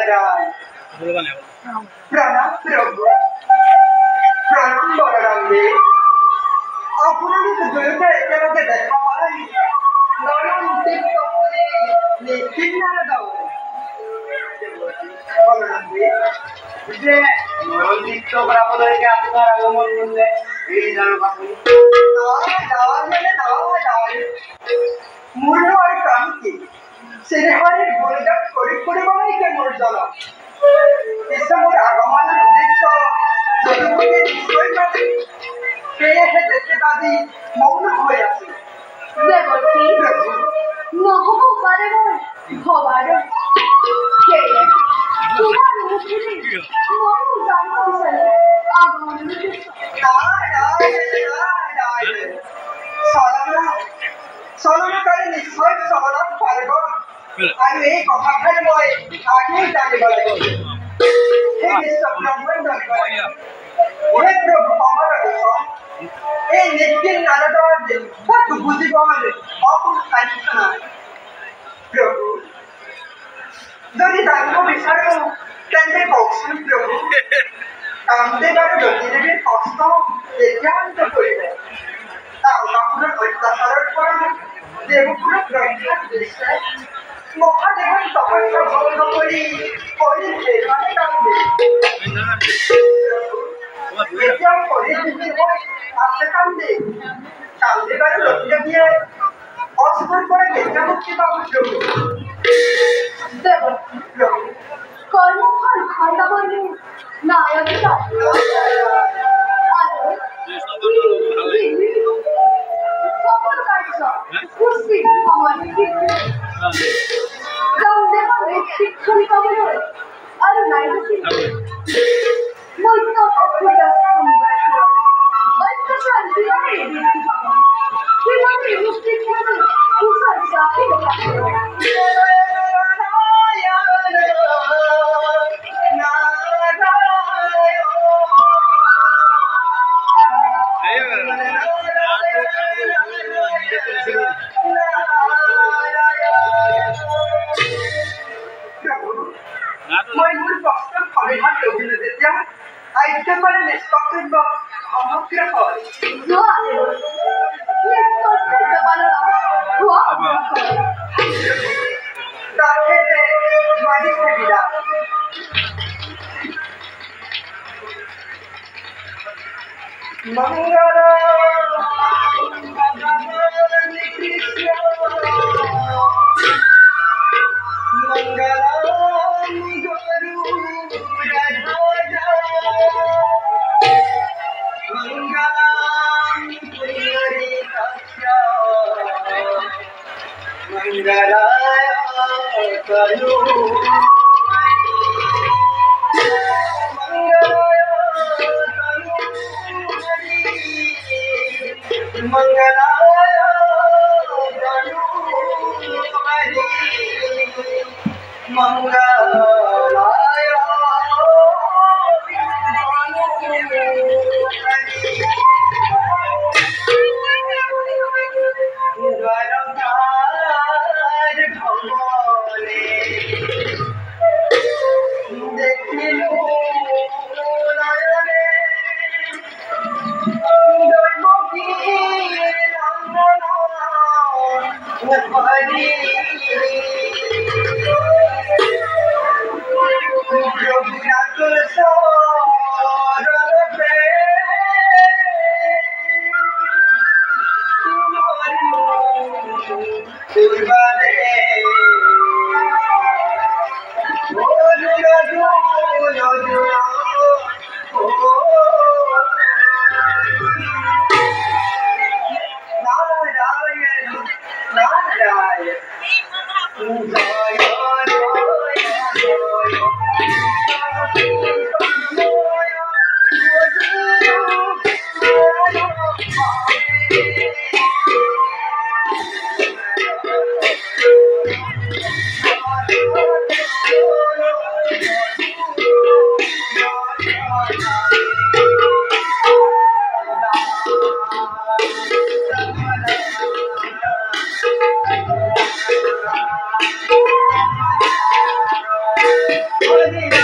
রায় প্রণাম প্রভু প্রণাম বলরাম দেব অপরাধ দুয়োটা একেলগে দেখা পাই নয়ন দীপ্ত মনে নিশ্চিন্তার দাও বলরাম দেব যে নয়ন দীপ্ত ব্রাহ্মণকে আপনার আগমন করলে এই জানো বাপু মূল্য আর ক্রান্তি সিনেহারের গুণগান করে করে বলাই কেন জ্বালা এসবের আগমনের উদ্দেশ্য যদুপতি নিশ্চয় পাবে পেয়ে হেঁটে দাদি মৌন হয়ে আছে দেবতী নহব পারে হবার তোমার মুখে মন জানতে আগমনের উদ্দেশ্য চলনকারী নিশ্চয় চলনত পারব আৰু এই কথাষাৰ মই আগেই জানিব লাগিব হে বিশ্ব ব্ৰহ্মাণ্ড হে প্ৰভু সমৰদেশ এই নিত্যিন নাৰদৰ তাকো বুজিব হ'লে অকণ সাধ্য নাই প্ৰভু যদি জানিব বিচাৰো তেন্তে কওকচোন প্ৰভু কামদেৱ আৰু জ্যোতিদেৱীৰ কষ্ট কেতিয়ান্ত কৰিলে কাকুৰৰ অত্যাচাৰৰ পৰা দেৱকুলক ৰক্ষাৰ উদ্দেশ্যে মহাদেৱৰ তপস্যা ভংগ কৰি সেইকাৰণে কামদেৱ এতিয়াও আছে কামদেৱ কামদেৱ আৰু জ্যোতিদেৱীয়ে অস্ত্ৰৰ পৰা কেতিয়া মুক্তি পাব প্ৰভু কর্মফল খণ্ডাবলী নায়কিকা সকল কার্য কুস্তির সময় কামদেবের শিক্ষণী পাবনের আর নাইবসী মৈত্র অক্ষুরা অত্যাচার বিরামে বৃদ্ধি পাব কিভাবে মুক্তি খেতে কুষার জাতি মই মোৰ কষ্টৰ সমিধান লভিলো যেতিয়া আজ্ঞাপালে নিষ্কৰ্তব্য সমগ্ৰ হয় তাকে মাৰিছে বিৰা মঙ্গল কৃষ্ণ মঙ্গলাম গৰু ৰাধা মঙ্গলাম পুৰী কাশ্যা মঙ্গলায় কৰু মঙ্গলায় কৰু বলিলা